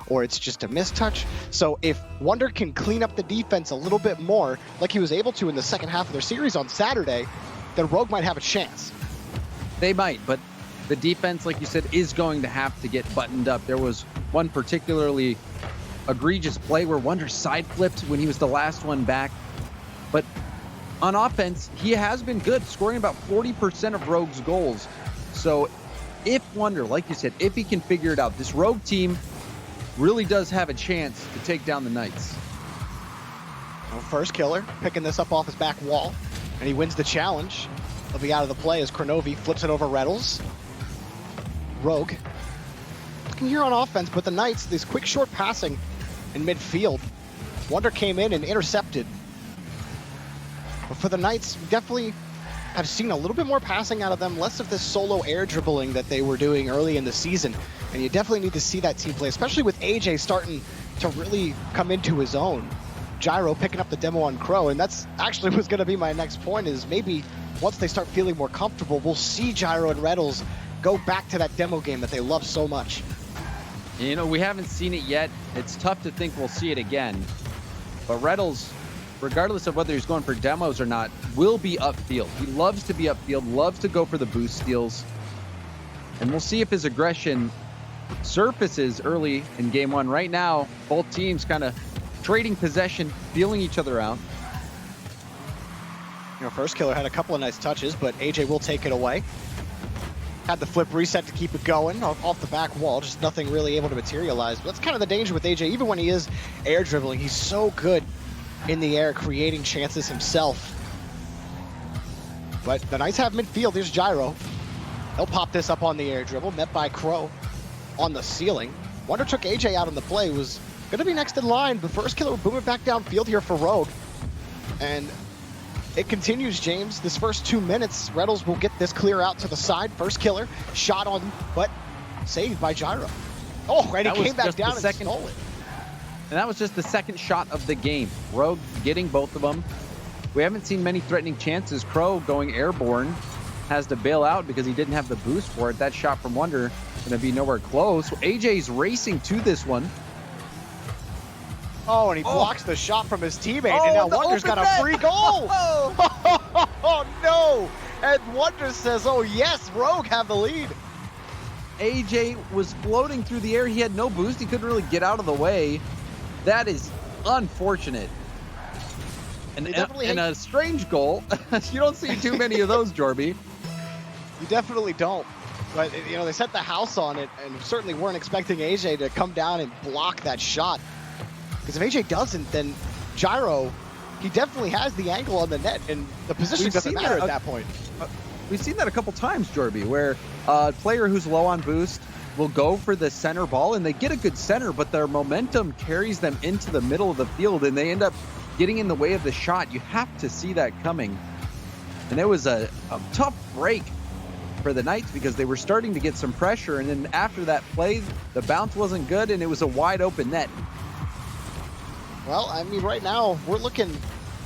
or it's just a mistouch. So if Wonder can clean up the defense a little bit more, like he was able to in the second half of their series on Saturday, then Rogue might have a chance. They might, but the defense, like you said, is going to have to get buttoned up. There was one particularly egregious play where Wonder side flipped when he was the last one back. But on offense, he has been good, scoring about 40% of Rogue's goals. So if Wonder, like you said, if he can figure it out, this Rogue team really does have a chance to take down the Knights. Well, first killer, picking this up off his back wall, and he wins the challenge. He'll be out of the play as Kronovi flips it over Rettles. Rogue looking here on offense, but the Knights, this quick short passing in midfield. Wonder came in and intercepted. But for the Knights, we definitely have seen a little bit more passing out of them, less of this solo air dribbling that they were doing early in the season. And you definitely need to see that team play, especially with AJ starting to really come into his own. Gyro picking up the demo on Crow, and that's actually was going to be my next point, is maybe once they start feeling more comfortable, we'll see Gyro and Rettles go back to that demo game that they love so much. You know, we haven't seen it yet. It's tough to think we'll see it again. But Rettles, regardless of whether he's going for demos or not, will be upfield. He loves to be upfield, loves to go for the boost steals. And we'll see if his aggression surfaces early in game one. Right now, both teams kind of trading possession, feeling each other out. You know, first killer had a couple of nice touches, but AJ will take it away. Had the flip reset to keep it going off the back wall, just nothing really able to materialize. But that's kind of the danger with AJ. Even when he is air dribbling, he's so good in the air, creating chances himself. But the Knights have midfield. Here's Gyro. He'll pop this up on the air dribble, met by Crow on the ceiling. Wonder took AJ out on the play, was going to be next in line, but first killer will boom it back downfield here for Rogue. And it continues, James. This first 2 minutes, Rettles will get this clear out to the side. First killer, shot on, but saved by Gyro. Oh, and he came back down and stole it. And that was just the second shot of the game. Rogue getting both of them. We haven't seen many threatening chances. Crow going airborne, has to bail out because he didn't have the boost for it. That shot from Wonder going to be nowhere close. AJ's racing to this one. Oh, and he blocks the shot from his teammate, and now Wonder's got a free goal. Oh, no. And Wonder says, oh, yes, Rogue have the lead. AJ was floating through the air. He had no boost. He couldn't really get out of the way. That is unfortunate. And a strange goal. You don't see too many of those, Jorby. You definitely don't. But, you know, they set the house on it and certainly weren't expecting AJ to come down and block that shot. Because if AJ doesn't, then Gyro, he definitely has the angle on the net, and the position doesn't matter at that point. We've seen that a couple times, Jorby, where a player who's low on boost will go for the center ball, and they get a good center, but their momentum carries them into the middle of the field, and they end up getting in the way of the shot. You have to see that coming. And it was a tough break for the Knights because they were starting to get some pressure, and then after that play, the bounce wasn't good, and it was a wide open net. Well, I mean, right now, we're looking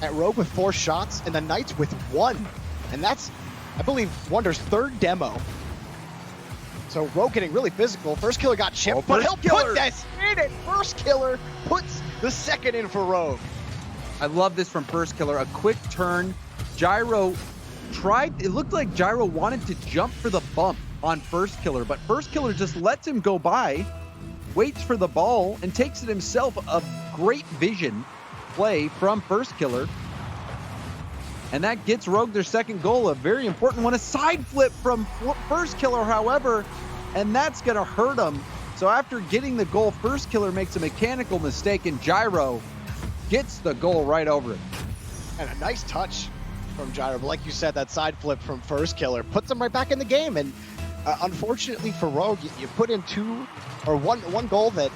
at Rogue with 4 shots and the Knights with 1. And that's, I believe, Wonder's 3rd demo. So Rogue getting really physical. First killer got chipped, but he'll put this in it. First killer puts the second in for Rogue. I love this from first killer. A quick turn. Gyro tried, it looked like Gyro wanted to jump for the bump on first killer, but first killer just lets him go by, waits for the ball, and takes it himself. A great vision play from first killer. And that gets Rogue their second goal, a very important one. A side flip from first killer, however, and that's going to hurt him. So after getting the goal, first killer makes a mechanical mistake, and Gyro gets the goal right over it. And a nice touch from Gyro. But like you said, that side flip from first killer puts him right back in the game. And unfortunately for Rogue, you put in one goal that,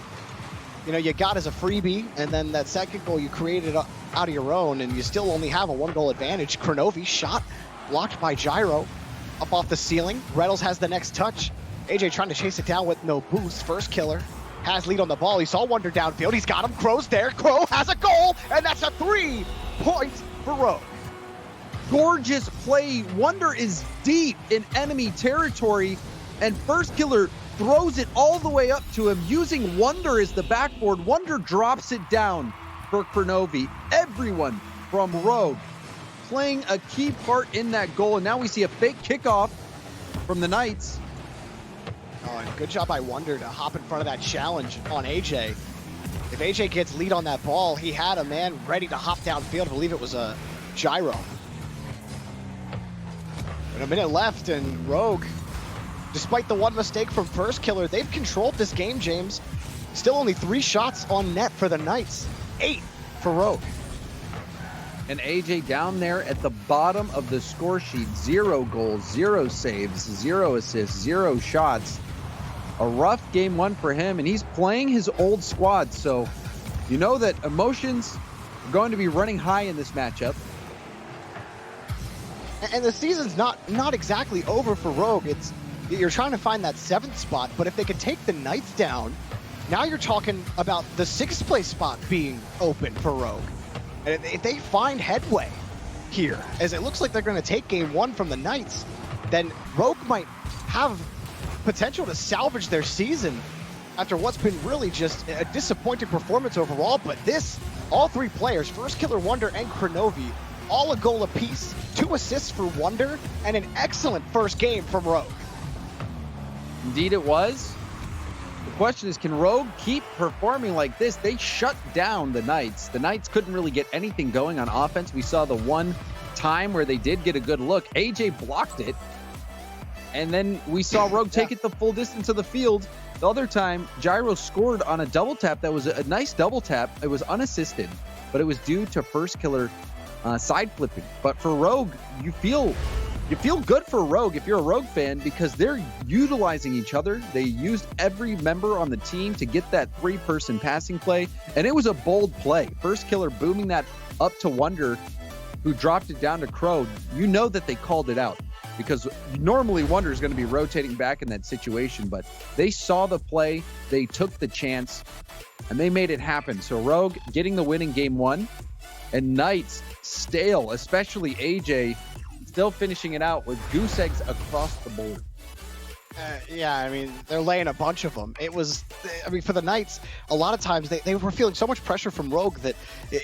you know, you got as a freebie, and then that second goal you created out of your own, and you still only have a 1-goal advantage. Kronovi shot blocked by Gyro up off the ceiling. Rettles has the next touch. AJ trying to chase it down with no boost. First killer has lead on the ball. He saw Wonder downfield. He's got him. Crow's there. Crow has a goal, and that's a 3 points for Rogue. Gorgeous play. Wonder is deep in enemy territory, and first killer throws it all the way up to him, using Wonder as the backboard. Wonder drops it down for Kronovi. Everyone from Rogue playing a key part in that goal, and now we see a fake kickoff from the Knights. Oh, and good job by Wonder to hop in front of that challenge on AJ. If AJ gets lead on that ball, he had a man ready to hop downfield. I believe it was a gyro. And a minute left, and Rogue, despite the one mistake from First Killer, they've controlled this game, James. Still only 3 shots on net for the Knights, 8 for Rogue. And AJ down there at the bottom of the score sheet, 0 goals, 0 saves, 0 assists, 0 shots. A rough game 1 for him, and he's playing his old squad, so you know that emotions are going to be running high in this matchup. And the season's not exactly over for Rogue. You're trying to find that 7th spot, but if they could take the Knights down, now you're talking about the 6th place spot being open for Rogue. And if they find headway here, as it looks like they're going to take game 1 from the Knights, then Rogue might have potential to salvage their season after what's been really just a disappointing performance overall. But this, all 3 players, First Killer, Wonder, and Kronovi, all a goal apiece, 2 assists for Wonder, and an excellent first game from Rogue. Indeed it was. The question is, can Rogue keep performing like this? They shut down the Knights. The Knights couldn't really get anything going on offense. We saw the one time where they did get a good look. AJ blocked it. And then we saw Rogue take it the full distance of the field. The other time, Gyro scored on a double tap that was a nice double tap. It was unassisted, but it was due to First Killer side flipping. But for Rogue, you feel good for Rogue if you're a Rogue fan, because they're utilizing each other. They used every member on the team to get that 3-person passing play, and it was a bold play. First Killer booming that up to Wonder, who dropped it down to Crow. You know that they called it out, because normally Wonder is going to be rotating back in that situation, but they saw the play, they took the chance, and they made it happen. So Rogue getting the win in game 1, and Knights stale, especially AJ, still finishing it out with goose eggs across the board. Yeah, I mean, they're laying a bunch of them. For the Knights, a lot of times they were feeling so much pressure from Rogue that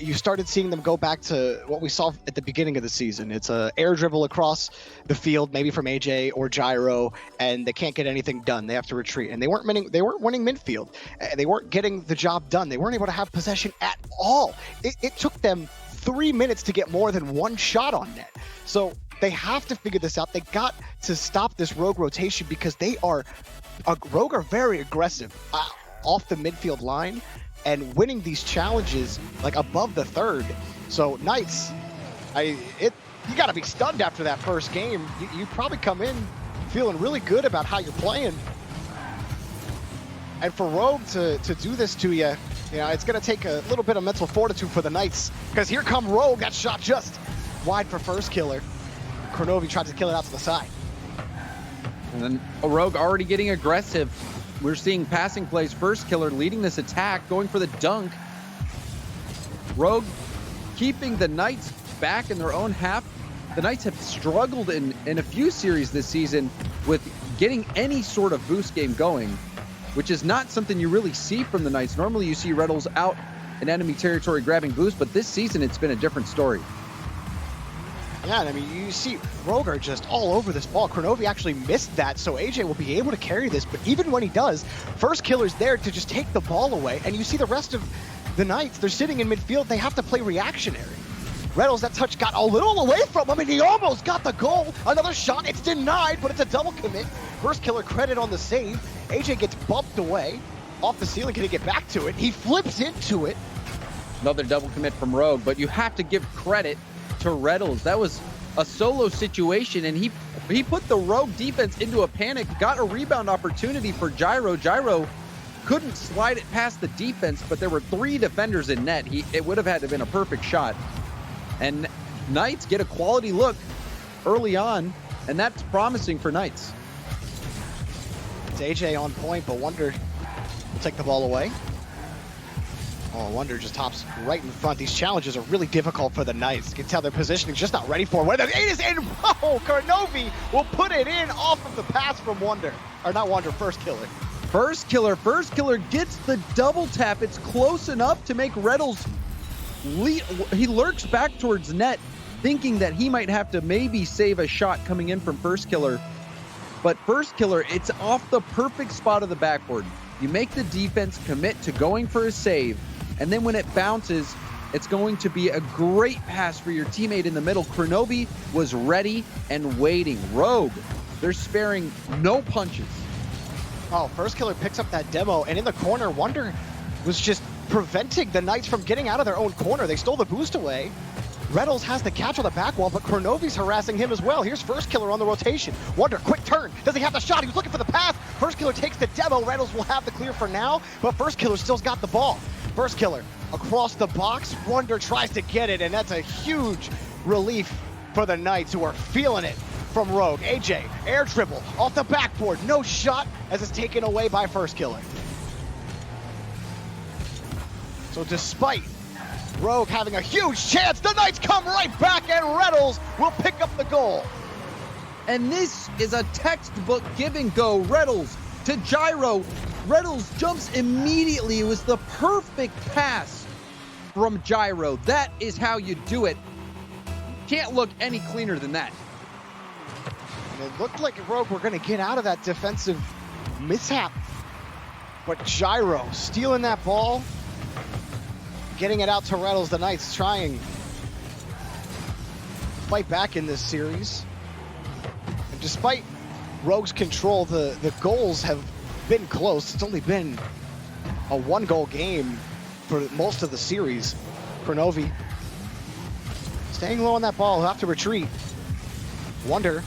you started seeing them go back to what we saw at the beginning of the season. It's a air dribble across the field, maybe from AJ or Gyro, and they can't get anything done. They have to retreat, and they weren't winning midfield. They weren't getting the job done. They weren't able to have possession at all. It took them 3 minutes to get more than 1 shot on net. So they have to figure this out. They got to stop this Rogue rotation, because Rogue are very aggressive off the midfield line and winning these challenges like above the 3rd. So Knights, you got to be stunned after that first game. You probably come in feeling really good about how you're playing. And for Rogue to do this to you, it's going to take a little bit of mental fortitude for the Knights, because here come Rogue. That shot just wide for First Killer. Kronovi tried to kill it out to the side. And then Rogue already getting aggressive. We're seeing passing plays. First Killer leading this attack, going for the dunk. Rogue keeping the Knights back in their own half. The Knights have struggled in a few series this season with getting any sort of boost game going, which is not something you really see from the Knights. Normally you see Red Bulls out in enemy territory grabbing boost, but this season it's been a different story. Yeah, and I mean, you see Rogue are just all over this ball. Kronovi actually missed that, so AJ will be able to carry this, but even when he does, First Killer's there to just take the ball away, and you see the rest of the Knights, they're sitting in midfield, they have to play reactionary. Reynolds, that touch got a little away from him, and he almost got the goal. Another shot, it's denied, but it's a double commit. First Killer credit on the save. AJ gets bumped away off the ceiling. Can he get back to it? He flips into it. Another double commit from Rogue, but you have to give credit to Reynolds. That was a solo situation, and he put the Rogue defense into a panic, got a rebound opportunity for Gyro. Gyro couldn't slide it past the defense, but there were 3 defenders in net. It would have had to have been a perfect shot. And Knights get a quality look early on, and that's promising for Knights. It's AJ on point, but Wonder will take the ball away. Oh, Wonder just hops right in front. These challenges are really difficult for the Knights. You can tell their positioning just not ready for it. It is in. Oh, Kronovi will put it in off of the pass from Wonder. Or not Wonder, First Killer. First Killer gets the double tap. It's close enough to make Reddles lead. He lurks back towards net, thinking that he might have to maybe save a shot coming in from First Killer. But First Killer, it's off the perfect spot of the backboard. You make the defense commit to going for a save, and then when it bounces, it's going to be a great pass for your teammate in the middle. Kronovi was ready and waiting. Rogue, they're sparing no punches. Oh, First Killer picks up that demo, and in the corner, Wonder was just preventing the Knights from getting out of their own corner. They stole the boost away. Reddles has the catch on the back wall, but Kronovi's harassing him as well. Here's First Killer on the rotation. Wonder, quick turn. Does he have the shot? He was looking for the pass. First Killer takes the demo. Reddles will have the clear for now, but First Killer still's got the ball. First Killer across the box. Wonder tries to get it, and that's a huge relief for the Knights, who are feeling it from Rogue. AJ, air dribble off the backboard. No shot as it's taken away by First Killer. So despite Rogue having a huge chance, the Knights come right back, and Reddles will pick up the goal. And this is a textbook give and go. Reddles to Gyro. Reddles jumps immediately. It was the perfect pass from Gyro. That is how you do it. Can't look any cleaner than that. And it looked like Rogue were going to get out of that defensive mishap, but Gyro stealing that ball, getting it out to Reddles. The Knights trying to fight back in this series. And despite Rogue's control, the goals have been close. It's only been a one-goal game for most of the series. Kronovi staying low on that ball. He'll have to retreat. Wonder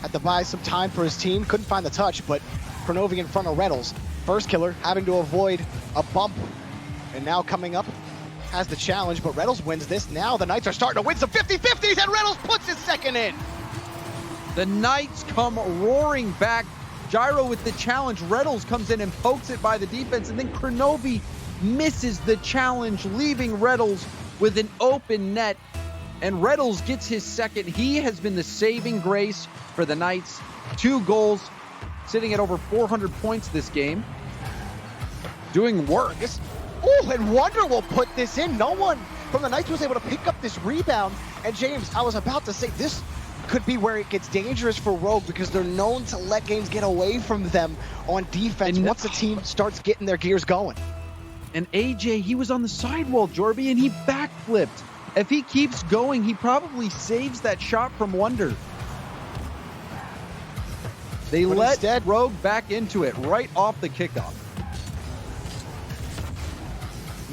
had to buy some time for his team. Couldn't find the touch, but Kronovi in front of Reddles. First Killer having to avoid a bump. And now coming up has the challenge, but Reddles wins this. Now the Knights are starting to win some 50-50s, and Reddles puts his second in. The Knights come roaring back. Gyro with the challenge. Reddles comes in and pokes it by the defense, and then Kronovi misses the challenge, leaving Reddles with an open net. And Reddles gets his second. He has been the saving grace for the Knights. 2 goals, sitting at over 400 points this game. Doing work. Oh, and Wonder will put this in. No one from the Knights was able to pick up this rebound. And James, I was about to say, this could be where it gets dangerous for Rogue, because they're known to let games get away from them on defense once the team starts getting their gears going. And AJ, he was on the sidewall, Jorby, and he backflipped. If he keeps going, he probably saves that shot from Wonder. They let Rogue back into it right off the kickoff.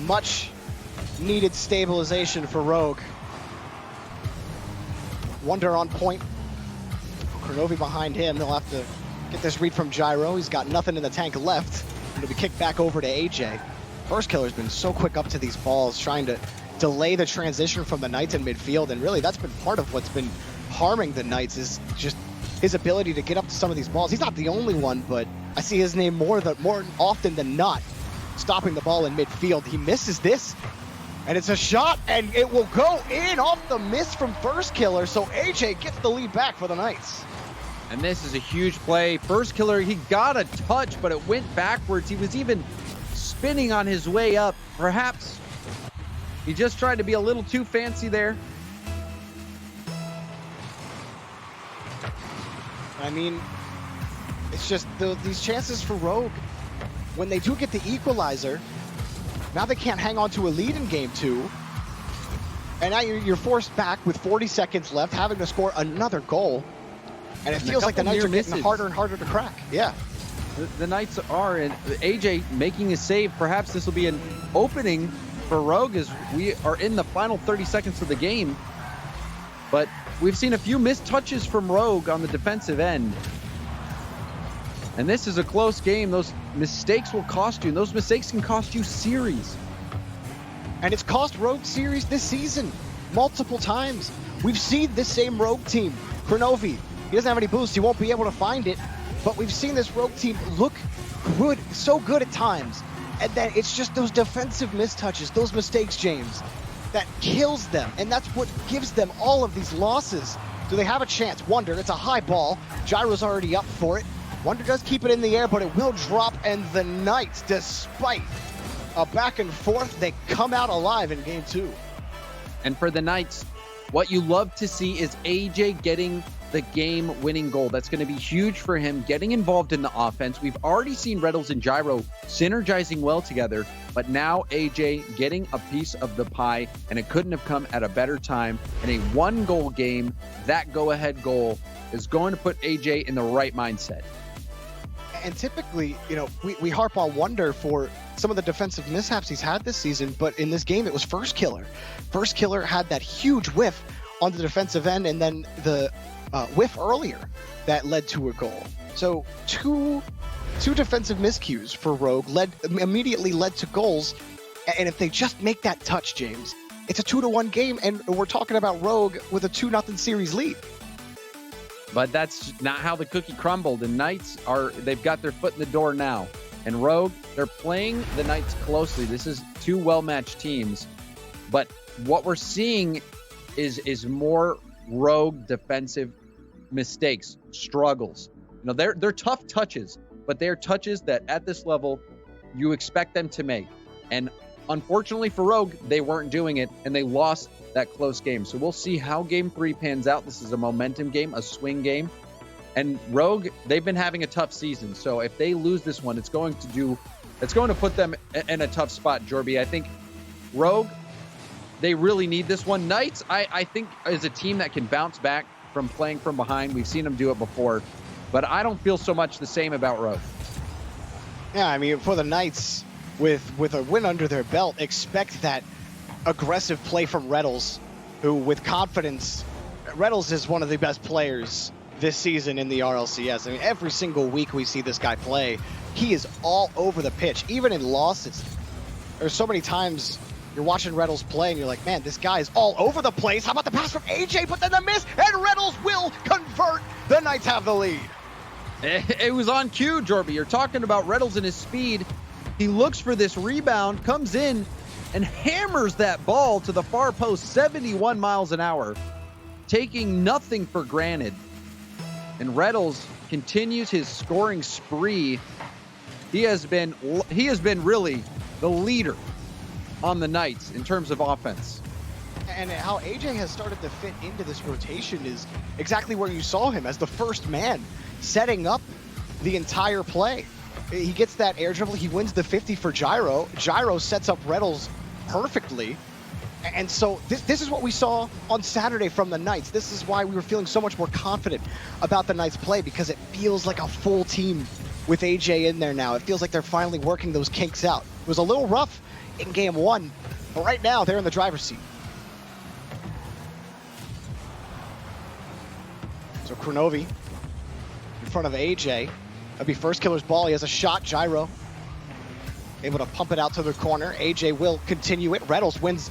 Much needed stabilization for Rogue. Wonder on point. Kronovi behind him. They'll have to get this read from Gyro. He's got nothing in the tank left. It'll be kicked back over to AJ. First Killer's been so quick up to these balls, trying to delay the transition from the Knights in midfield, and really that's been part of what's been harming the Knights, is just his ability to get up to some of these balls. He's not the only one, but I see his name more often than not stopping the ball in midfield. He misses this, and it's a shot, and it will go in off the miss from First Killer, so AJ gets the lead back for the Knights. And this is a huge play. First Killer, he got a touch, but it went backwards. He was even spinning on his way up. Perhaps he just tried to be a little too fancy there. I mean, it's just these chances for Rogue, when they do get the equalizer, now they can't hang on to a lead in game 2. And now you're forced back with 40 seconds left, having to score another goal. And it feels like the Knights are getting harder and harder to crack. Yeah. The Knights are, and AJ making a save. Perhaps this will be an opening for Rogue as we are in the final 30 seconds of the game. But we've seen a few missed touches from Rogue on the defensive end. And this is a close game. Those mistakes will cost you, and those mistakes can cost you series. And it's cost Rogue series this season multiple times. We've seen this same Rogue team. Kronovi, he doesn't have any boost. He won't be able to find it. But we've seen this Rogue team look good, so good at times. And then it's just those defensive mistouches, those mistakes, James, that kills them. And that's what gives them all of these losses. Do they have a chance? Wonder, it's a high ball. Gyro's already up for it. Wonder does keep it in the air, but it will drop, and the Knights, despite a back and forth, they come out alive in game 2. And for the Knights, what you love to see is AJ getting the game-winning goal. That's going to be huge for him, getting involved in the offense. We've already seen Reddles and Gyro synergizing well together, but now AJ getting a piece of the pie, and it couldn't have come at a better time. In a one-goal game, that go-ahead goal is going to put AJ in the right mindset. And typically, you know, we harp on Wonder for some of the defensive mishaps he's had this season, but in this game, it was First Killer. First Killer had that huge whiff on the defensive end, and then the whiff earlier that led to a goal. So two defensive miscues for Rogue immediately led to goals. And if they just make that touch, James, it's a 2-1 game, and we're talking about Rogue with a 2-0 series lead. But that's not how the cookie crumbled. And Knights they've got their foot in the door now. And Rogue, they're playing the Knights closely. This is two well-matched teams. But what we're seeing is more Rogue defensive mistakes, struggles. You know, they're tough touches, but they're touches that at this level you expect them to make. And unfortunately for Rogue, they weren't doing it, and they lost that close game. So we'll see how game 3 pans out. This is a momentum game, a swing game. And Rogue, they've been having a tough season. So if they lose this one, it's going to put them in a tough spot, Jorby. I think Rogue, they really need this one. Knights, I think, is a team that can bounce back from playing from behind. We've seen them do it before, but I don't feel so much the same about Rogue. Yeah, I mean, for the Knights, with a win under their belt, expect that aggressive play from Reddles, who with confidence, Reddles is one of the best players this season in the RLCS. I mean, every single week we see this guy play. He is all over the pitch, even in losses. There's so many times you're watching Reddles play and you're like, man, this guy is all over the place. How about the pass from AJ, but then the miss, and Reddles will convert. The Knights have the lead. It was on cue, Jorby. You're talking about Reddles and his speed. He looks for this rebound, comes in, and hammers that ball to the far post, 71 miles an hour, taking nothing for granted. And Reddles continues his scoring spree. He has been really the leader on the Knights in terms of offense. And how AJ has started to fit into this rotation is exactly where you saw him, as the first man, setting up the entire play. He gets that air dribble, he wins the 50 for Gyro. Gyro sets up Reddles perfectly. And so this is what we saw on Saturday from the Knights. This is why we were feeling so much more confident about the Knights' play, because it feels like a full team with AJ in there now. It feels like they're finally working those kinks out. It was a little rough in game 1, but right now they're in the driver's seat. So Kronovi in front of AJ. That'd be First Killer's ball. He has a shot. Gyro able to pump it out to the corner. AJ will continue it. Reddles wins.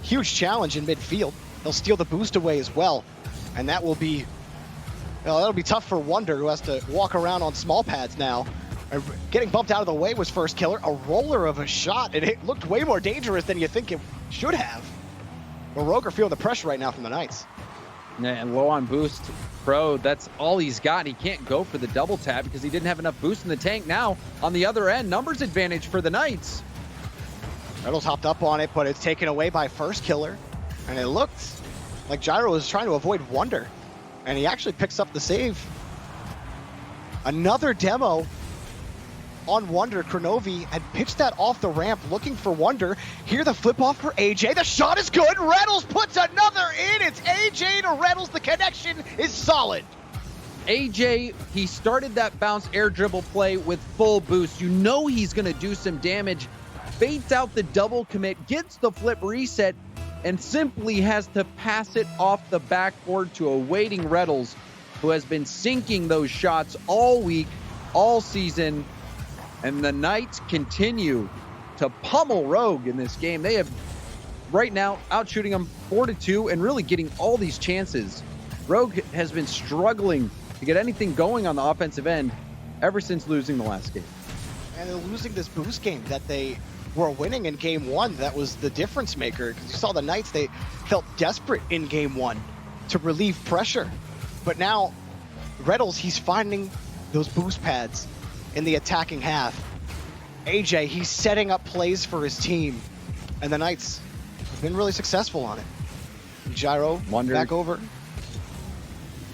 Huge challenge in midfield. He'll steal the boost away as well. And that will be, well, that'll be tough for Wonder, who has to walk around on small pads now. Getting bumped out of the way was First Killer. A roller of a shot, and it looked way more dangerous than you think it should have. But Rogue are feeling the pressure right now from the Knights. And low on boost. Pro, that's all he's got. He can't go for the double tap because he didn't have enough boost in the tank. Now, on the other end, numbers advantage for the Knights. Reddles hopped up on it, but it's taken away by First Killer. And it looked like Gyro was trying to avoid Wonder. And he actually picks up the save. Another demo on Wonder. Kronovi had pitched that off the ramp looking for Wonder. Here the flip off for AJ. The shot is good. Reddles puts another in. It's AJ to Reddles. The connection is solid. AJ, he started that bounce air dribble play with full boost. You know he's going to do some damage. Baits out the double commit, gets the flip reset, and simply has to pass it off the backboard to a waiting Reddles, who has been sinking those shots all week, all season. And the Knights continue to pummel Rogue in this game. They have right now out shooting them 4-2 and really getting all these chances. Rogue has been struggling to get anything going on the offensive end ever since losing the last game. And they're losing this boost game that they were winning in game 1. That was the difference maker, because you saw the Knights, they felt desperate in game 1 to relieve pressure. But now Reddles, he's finding those boost pads in the attacking half. AJ, he's setting up plays for his team, and the Knights have been really successful on it. Gyro back over.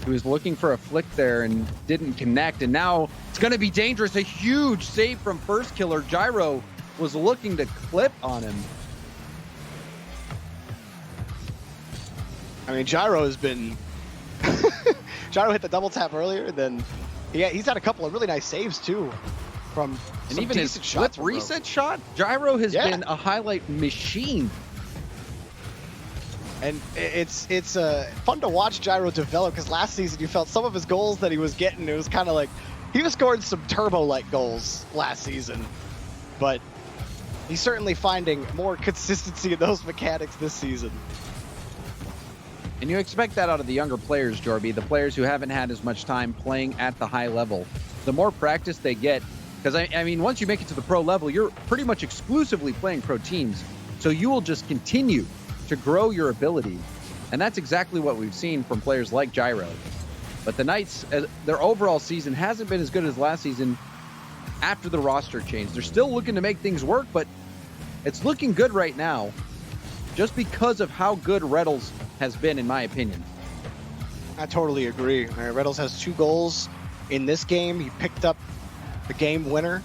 He was looking for a flick there and didn't connect, and now it's going to be dangerous. A huge save from First Killer. Gyro was looking to clip on him. I mean, Gyro has been... Gyro hit the double tap earlier, and then he's had a couple of really nice saves, too, from and some even his decent flip shots reset shot. Gyro has been a highlight machine. And it's fun to watch Gyro develop, because last season you felt some of his goals that he was getting, it was kind of like, he was scoring some turbo-like goals last season, but he's certainly finding more consistency in those mechanics this season. And you expect that out of the younger players, Jorby, the players who haven't had as much time playing at the high level. The more practice they get, because I mean, once you make it to the pro level, you're pretty much exclusively playing pro teams, so you will just continue to grow your ability. And that's exactly what we've seen from players like Gyro. But the Knights, their overall season hasn't been as good as last season after the roster change. They're still looking to make things work, but it's looking good right now just because of how good Reddles has been, in my opinion. I totally agree. Reddles has 2 goals in this game. He picked up the game winner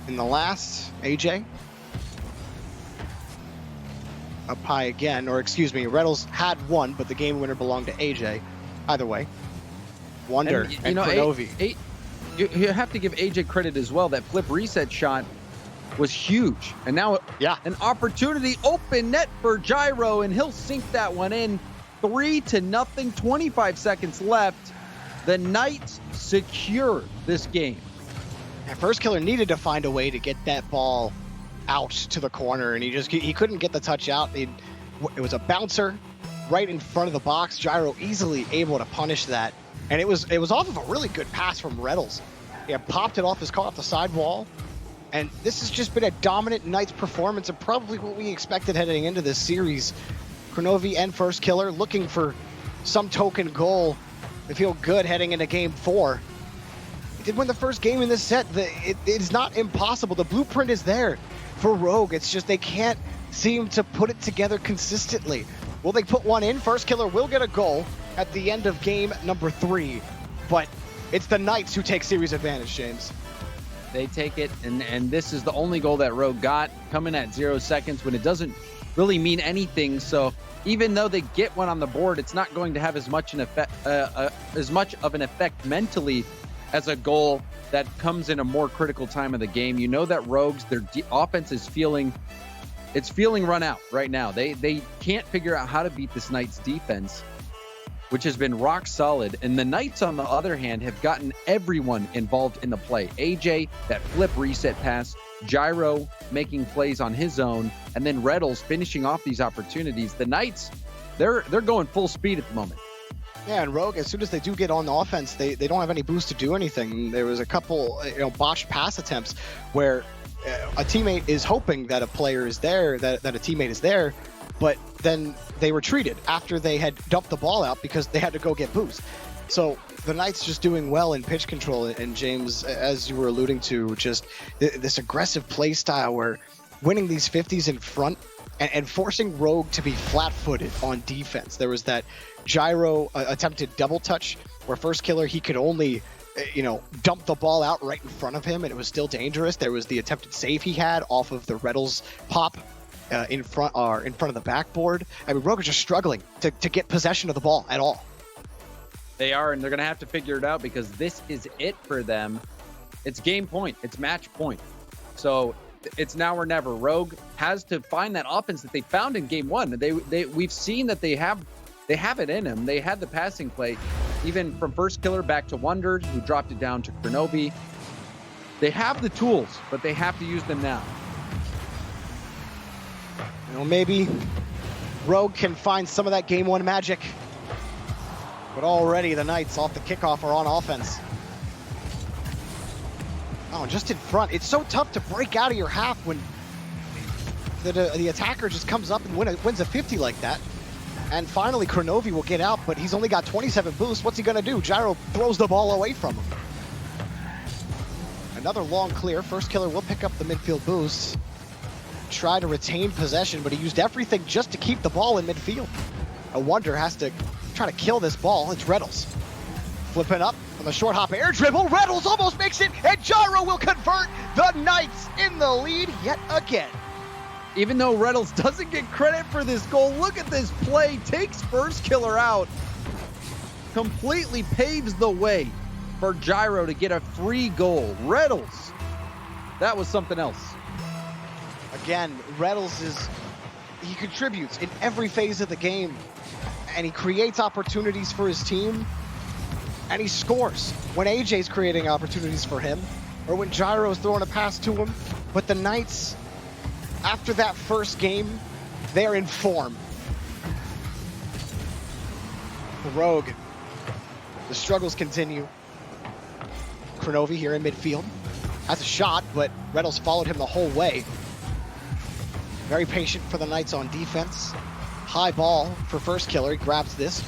in the last. AJ up high again, or excuse me, Reddles had 1, but the game winner belonged to AJ. Either way, Wonder and Kronovi. You have to give AJ credit as well. That flip reset shot was huge, and now an opportunity, open net for Gyro, and he'll sink that one in. 3-0, 25 seconds left. The Knights secure this game. And First Killer needed to find a way to get that ball out to the corner, and he couldn't get the touch out. It was a bouncer right in front of the box. Gyro easily able to punish that, and it was off of a really good pass from Reddles. He popped it off his car off the sidewall, and this has just been a dominant Knights performance, and probably what we expected heading into this series. Kronovi and First Killer looking for some token goal to feel good heading into Game 4. He did win the first game in this set. It is not impossible. The blueprint is there for Rogue. It's just they can't seem to put it together consistently. Will they put one in? First Killer will get a goal at the end of game number 3, but it's the Knights who take series advantage, James. They take it, and this is the only goal that Rogue got, coming at 0 seconds when it doesn't really mean anything. So even though they get one on the board, it's not going to have as much of an effect mentally as a goal that comes in a more critical time of the game. You know that Rogues, their offense is feeling run out right now. They can't figure out how to beat this Knights defense, which has been rock solid. And the Knights, on the other hand, have gotten everyone involved in the play. AJ, that flip reset pass, Gyro making plays on his own, and then Reddles finishing off these opportunities. The Knights, they're going full speed at the moment. Yeah, and Rogue, as soon as they do get on the offense, they don't have any boost to do anything. There was a couple botched pass attempts where a teammate is hoping that a player is there, that a teammate is there, but then they retreated after they had dumped the ball out because they had to go get boost. So the Knights just doing well in pitch control, and James, as you were alluding to, just this aggressive play style where winning these 50s in front and forcing Rogue to be flat-footed on defense. There was that Gyro attempted double touch where First Killer, he could only dump the ball out right in front of him, and it was still dangerous. There was the attempted save he had off of the Reddles pop in front of the backboard. I mean, Rogue is just struggling to get possession of the ball at all. They are, and they're going to have to figure it out because this is it for them. It's game point. It's match point. So it's now or never. Rogue has to find that offense that they found in game 1. We've seen that they have it in them. They had the passing play, even from First Killer back to Wonder, who dropped it down to Kronovi. They have the tools, but they have to use them now. Maybe Rogue can find some of that game 1 magic. But already the Knights off the kickoff are on offense. Oh, just in front. It's so tough to break out of your half when the attacker just comes up and wins a 50 like that. And finally, Kronovi will get out, but he's only got 27 boosts. What's he gonna do? Gyro throws the ball away from him. Another long clear. First killer will pick up the midfield boost. Try to retain possession, but he used everything just to keep the ball in midfield. A Wonder has to try to kill this ball. It's Reddles. Flipping up on the short hop air dribble. Reddles almost makes it, and Gyro will convert. The Knights in the lead yet again. Even though Reynolds doesn't get credit for this goal, look at this play. Takes first killer out. Completely paves the way for Gyro to get a free goal. Reynolds, that was something else. Again, Reynolds he contributes in every phase of the game, and he creates opportunities for his team, and he scores when AJ's creating opportunities for him, or when Gyro's throwing a pass to him. But the Knights, after that first game, they're in form. The Rogue, the struggles continue. Kronovi here in midfield has a shot, but Reynolds followed him the whole way. Very patient for the Knights on defense. High ball for first killer, he grabs this.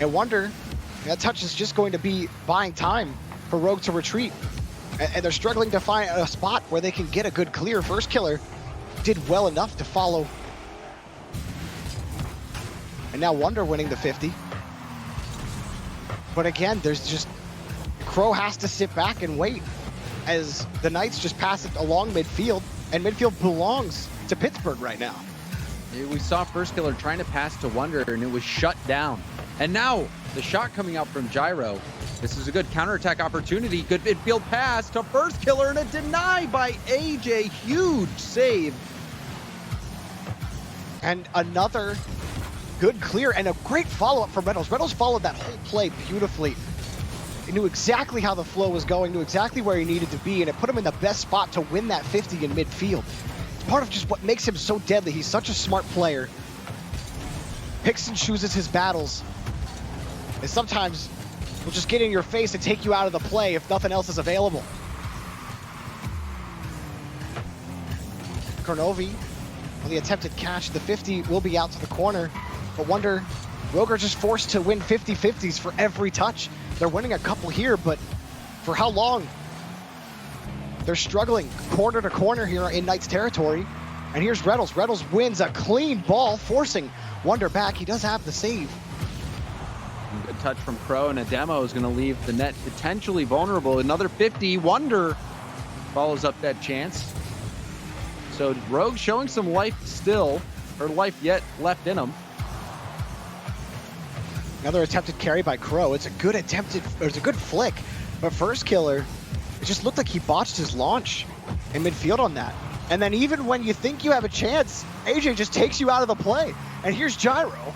And Wonder, that touch is just going to be buying time for Rogue to retreat. And they're struggling to find a spot where they can get a good clear. First killer did well enough to follow. And now Wonder winning the 50. But again, there's just, Crow has to sit back and wait as the Knights just pass it along midfield, and midfield belongs to Pittsburgh right now. We saw first killer trying to pass to Wonder, and it was shut down. And now the shot coming out from Gyro. This is a good counterattack opportunity. Good midfield pass to first killer, and a deny by AJ. Huge save. And another good clear and a great follow-up from Reynolds. Reynolds followed that whole play beautifully. He knew exactly how the flow was going, knew exactly where he needed to be, and it put him in the best spot to win that 50 in midfield. It's part of just what makes him so deadly. He's such a smart player. Picks and chooses his battles. And sometimes will just get in your face and take you out of the play if nothing else is available. Kronovi on the attempted catch. The 50 will be out to the corner, but Wonder, Rogue are just forced to win 50-50s for every touch. They're winning a couple here, but for how long? They're struggling corner to corner here in Knights territory. And here's Reynolds. Reynolds wins a clean ball, forcing Wonder back. He does have the save. Good touch from Crow, and a demo is going to leave the net potentially vulnerable. Another 50. Wonder follows up that chance. So Rogue showing some life still, or life yet left in him. Another attempted carry by Crow. It's a good flick, but first killer, it just looked like he botched his launch in midfield on that. And then even when you think you have a chance, AJ just takes you out of the play. And here's Gyro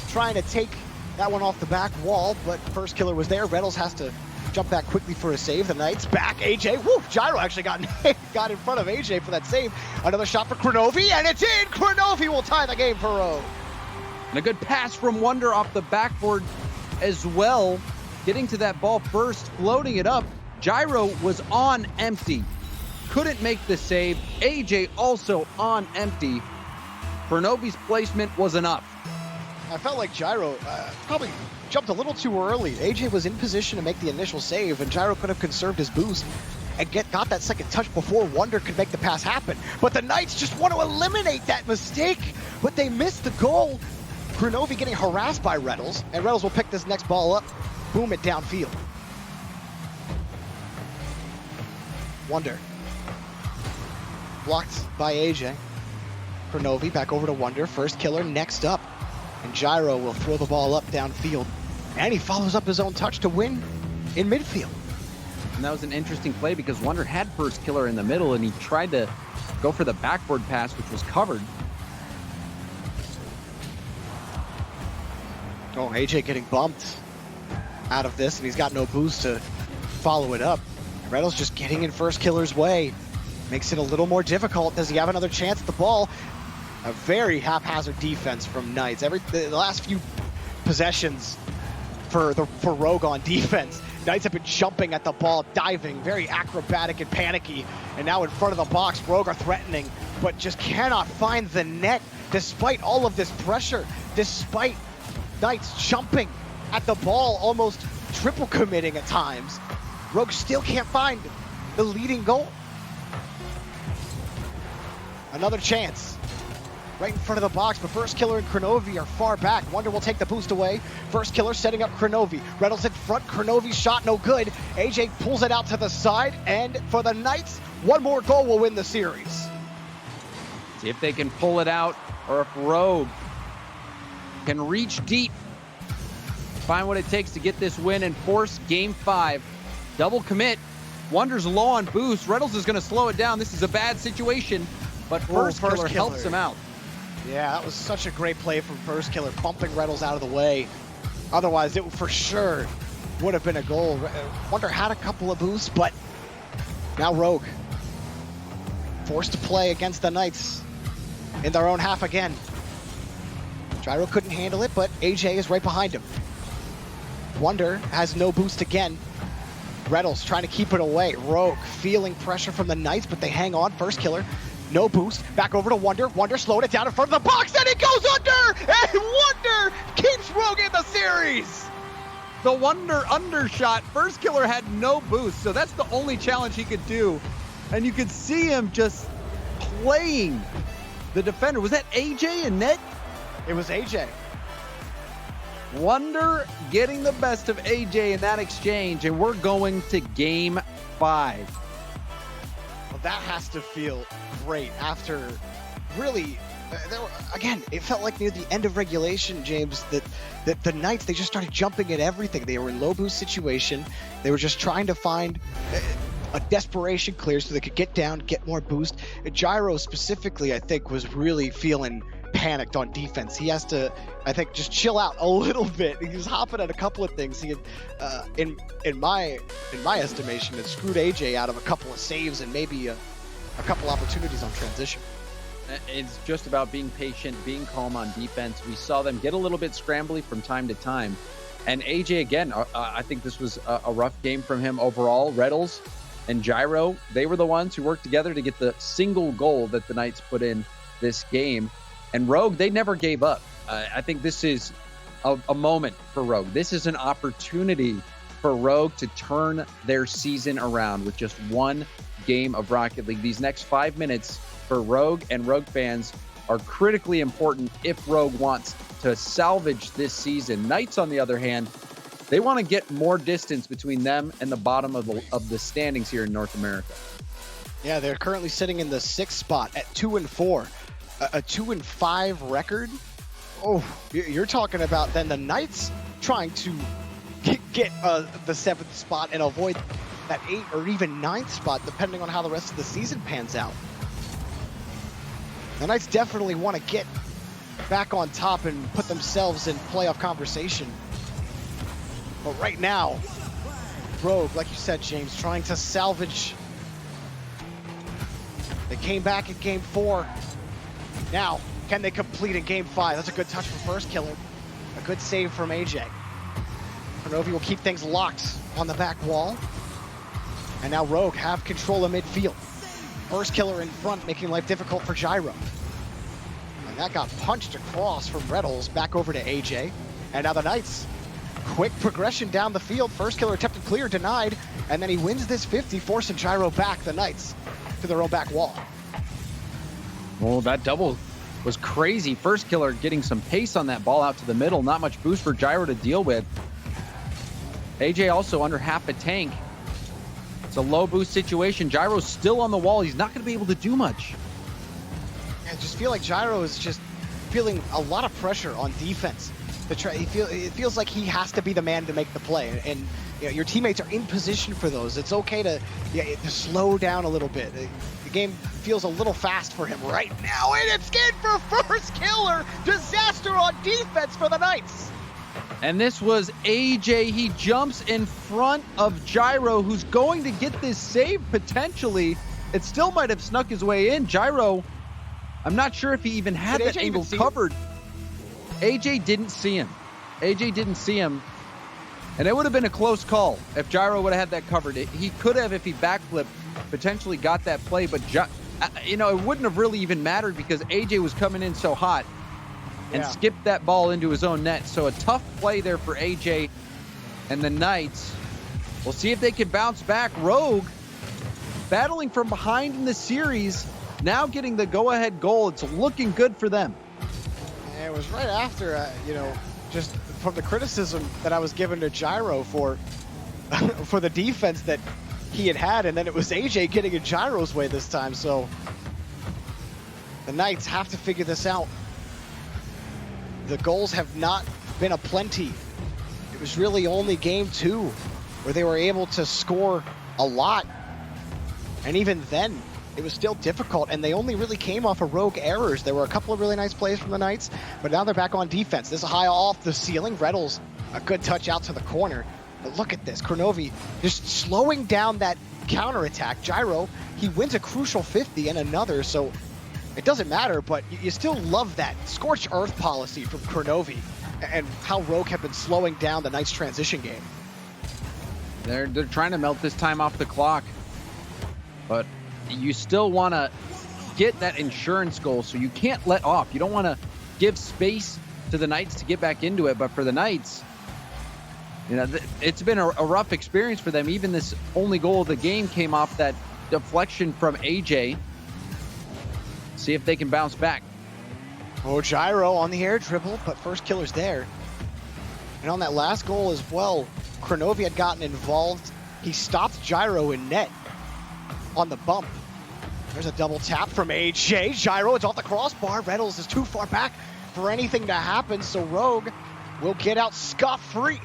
trying to take that one off the back wall, but first killer was there. Reynolds has to jump back quickly for a save. The Knights back. AJ, woo, Gyro actually got in front of AJ for that save. Another shot for Kronovi, and it's in! Kronovi will tie the game for Rogue. And a good pass from Wonder off the backboard as well. Getting to that ball first, floating it up. Gyro was on empty. Couldn't make the save. AJ also on empty. Kronovi's placement was enough. I felt like Gyro probably jumped a little too early. AJ was in position to make the initial save, and Gyro could have conserved his boost and got that second touch before Wonder could make the pass happen. But the Knights just want to eliminate that mistake, but they missed the goal. Kronovi getting harassed by Reynolds, and Reynolds will pick this next ball up, boom it downfield. Wonder. Blocked by AJ. Kronovi back over to Wonder, first killer next up. And Gyro will throw the ball up downfield. And he follows up his own touch to win in midfield. And that was an interesting play because Wonder had first killer in the middle, and he tried to go for the backboard pass, which was covered. Oh, AJ getting bumped out of this, and he's got no boost to follow it up. Reynolds just getting in first killer's way. Makes it a little more difficult. Does he have another chance at the ball? A very haphazard defense from Knights. The last few possessions for Rogue on defense, Knights have been jumping at the ball, diving, very acrobatic and panicky. And now in front of the box, Rogue are threatening, but just cannot find the net despite all of this pressure, despite Knights jumping at the ball, almost triple committing at times. Rogue still can't find the leading goal. Another chance right in front of the box, but First Killer and Kronovi are far back. Wonder will take the boost away. First Killer setting up Kronovi. Reynolds in front, Kronovi's shot no good. AJ pulls it out to the side, and for the Knights, one more goal will win the series. See if they can pull it out, or if Rogue can reach deep, find what it takes to get this win and force Game 5. Double commit. Wonder's low on boost. Reynolds is going to slow it down. This is a bad situation, but First Killer helps him out. Yeah, that was such a great play from First Killer, bumping Reynolds out of the way. Otherwise, it for sure would have been a goal. Wonder had a couple of boosts, but now Rogue forced to play against the Knights in their own half again. Gyro couldn't handle it, but AJ is right behind him. Wonder has no boost again. Reynolds trying to keep it away. Rogue feeling pressure from the Knights, but they hang on. First Killer, no boost. Back over to Wonder. Wonder slowed it down in front of the box, and it goes under! And Wonder keeps Rogue in the series! The Wonder undershot. First Killer had no boost, so that's the only challenge he could do. And you could see him just playing the defender. Was that AJ in net? It was AJ. Wonder getting the best of AJ in that exchange, and we're going to Game 5. Well, that has to feel great after really, again, it felt like near the end of regulation, James, that the Knights, they just started jumping at everything. They were in low boost situation. They were just trying to find a desperation clear so they could get down, get more boost. Gyro specifically, I think, was really feeling panicked on defense. He has to, I think, just chill out a little bit. He was hopping at a couple of things. He had, in my estimation, had screwed AJ out of a couple of saves and maybe a couple opportunities on transition. It's just about being patient, being calm on defense. We saw them get a little bit scrambly from time to time. And AJ, again, I think this was a rough game from him overall. Reynolds and Gyro, they were the ones who worked together to get the single goal that the Knights put in this game. And Rogue, they never gave up. I think this is a moment for Rogue. This is an opportunity for Rogue to turn their season around with just one game of Rocket League. These next 5 minutes for Rogue and Rogue fans are critically important if Rogue wants to salvage this season. Knights, on the other hand, they want to get more distance between them and the bottom of the standings here in North America. Yeah, they're currently sitting in the 6th spot at 2-4. A 2-5 record. Oh, you're talking about then the Knights trying to get the 7th spot and avoid that 8th or even 9th spot, depending on how the rest of the season pans out. The Knights definitely want to get back on top and put themselves in playoff conversation. But right now, Rogue, like you said, James, trying to salvage. They came back in Game 4. Now, can they complete in Game 5? That's a good touch from First Killer. A good save from AJ. Kronovi will keep things locked on the back wall. And now Rogue have control of midfield. First Killer in front, making life difficult for Gyro. And that got punched across from Reynolds back over to AJ. And now the Knights, quick progression down the field. First Killer attempted clear, denied. And then he wins this 50, forcing Gyro back, the Knights, to their own back wall. Well, that double was crazy. First Killer getting some pace on that ball out to the middle. Not much boost for Gyro to deal with. AJ also under half a tank. It's a low boost situation. Gyro's still on the wall. He's not going to be able to do much. I just feel like Gyro is just feeling a lot of pressure on defense. It feels like he has to be the man to make the play. And you know, your teammates are in position for those. It's okay to slow down a little bit. The game feels a little fast for him right now, and it's good for First Killer. Disaster on defense for the Knights. And this was AJ. He jumps in front of Gyro, who's going to get this save potentially. It still might have snuck his way in. Gyro, I'm not sure if he even had that angle covered. AJ didn't see him. AJ didn't see him. And it would have been a close call if Gyro would have had that covered. He could have, if he backflipped, potentially got that play. But, it wouldn't have really even mattered because AJ was coming in so hot. and Yeah. skipped that ball into his own net. So a tough play there for AJ and the Knights. We'll see if they can bounce back. Rogue battling from behind in the series, now getting the go-ahead goal. It's looking good for them. And it was right after, just from the criticism that I was given to Gyro for for the defense that he had, and then it was AJ getting in Gyro's way this time. So the Knights have to figure this out. The goals have not been aplenty. It was really only game 2 where they were able to score a lot. And even then, it was still difficult, and they only really came off of Rogue errors. There were a couple of really nice plays from the Knights, but now they're back on defense. This is high off the ceiling. Reynolds, a good touch out to the corner. But look at this, Kronovi just slowing down that counterattack. Gyro, he wins a crucial 50 and another, so it doesn't matter, but you still love that scorched earth policy from Kronovi and how Rogue have been slowing down the Knights transition game. They're trying to melt this time off the clock, but you still want to get that insurance goal, so you can't let off. You don't want to give space to the Knights to get back into it, but for the Knights, it's been a rough experience for them. Even this only goal of the game came off that deflection from AJ. See if they can bounce back. Oh, Gyro on the air dribble, but first killer's there. And on that last goal as well, Kronovi had gotten involved. He stopped Gyro in net on the bump. There's a double tap from AJ. Gyro, it's off the crossbar. Reynolds is too far back for anything to happen, so Rogue will get out scot-free.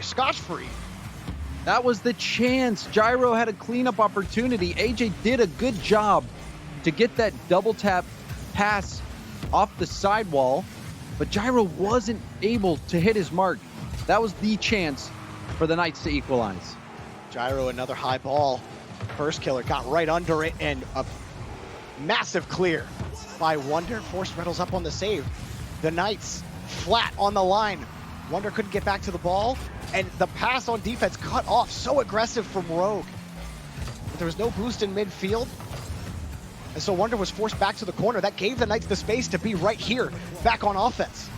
That was the chance. Gyro had a cleanup opportunity. AJ did a good job to get that double tap pass off the sidewall, but Gyro wasn't able to hit his mark. That was the chance for the Knights to equalize. Gyro, another high ball. First killer got right under it, and a massive clear by Wonder forced Reynolds up on the save. The Knights flat on the line. Wonder couldn't get back to the ball, and the pass on defense cut off. So aggressive from Rogue. But there was no boost in midfield, and so Wonder was forced back to the corner. That gave the Knights the space to be right here, back on offense.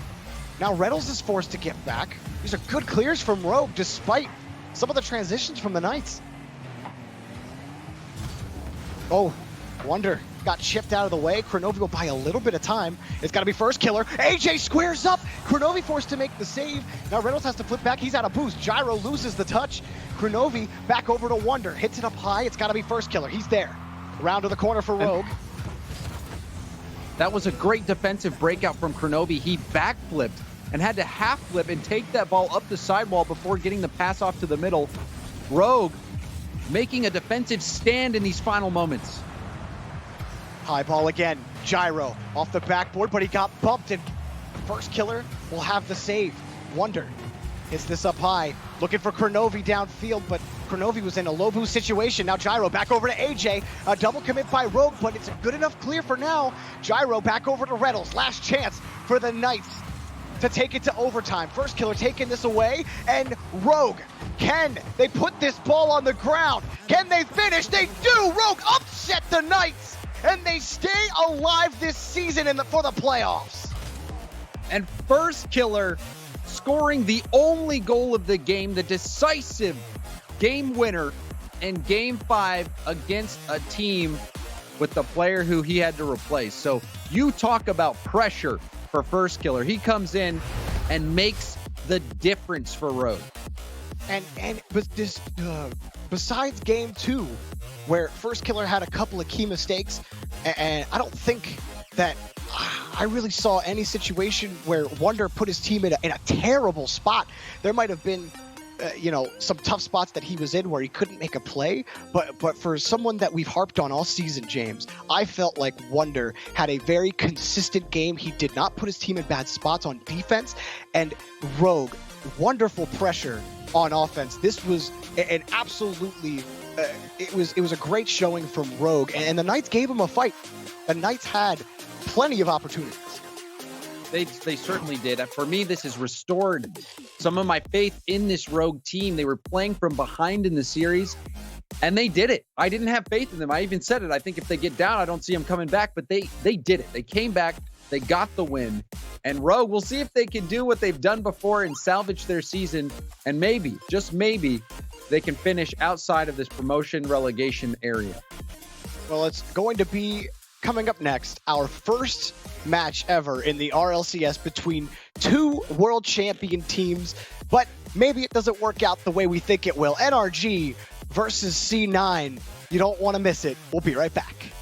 Now Reynolds is forced to get back. These are good clears from Rogue, despite some of the transitions from the Knights. Oh, Wonder got chipped out of the way. Kronovi will buy a little bit of time. It's got to be first killer. AJ squares up. Kronovi forced to make the save. Now Reynolds has to flip back. He's out of boost. Gyro loses the touch. Kronovi back over to Wonder. Hits it up high. It's got to be first killer. He's there. Round to the corner for Rogue. That was a great defensive breakout from Kronovi. He backflipped and had to half flip and take that ball up the sidewall before getting the pass off to the middle. Rogue making a defensive stand in these final moments. High ball again. Gyro off the backboard, but he got bumped, and first killer will have the save. Wonder hits this up high, looking for Kronovi downfield, but Kronovi was in a low boost situation. Now Gyro back over to AJ. A double commit by Rogue, but it's a good enough clear for now. Gyro back over to Reynolds. Last chance for the Knights to take it to overtime. First killer taking this away, and Rogue, can they put this ball on the ground? Can they finish? They do! Rogue upset the Knights, and they stay alive this season for the playoffs. And first killer scoring the only goal of the game, the decisive game winner in Game 5 against a team with the player who he had to replace. So you talk about pressure for first killer. He comes in and makes the difference for Rogue. But this, besides game 2, where first killer had a couple of key mistakes, and I don't think that I really saw any situation where Wonder put his team in a terrible spot. There might have been some tough spots that he was in where he couldn't make a play, but for someone that we've harped on all season, James, I felt like Wonder had a very consistent game. He did not put his team in bad spots on defense, and Rogue, wonderful pressure on offense. This was an absolutely it was a great showing from Rogue, and the Knights gave him a fight. The Knights had plenty of opportunities. They certainly did. For me, this has restored some of my faith in this Rogue team. They were playing from behind in the series, and they did it. I didn't have faith in them. I even said it. I think if they get down, I don't see them coming back, but they did it. They came back. They got the win. And Rogue, we'll see if they can do what they've done before and salvage their season. And maybe, just maybe, they can finish outside of this promotion relegation area. Well, it's going to be coming up next, our first match ever in the RLCS between two world champion teams, but maybe it doesn't work out the way we think it will. NRG versus C9. You don't want to miss it. We'll be right back.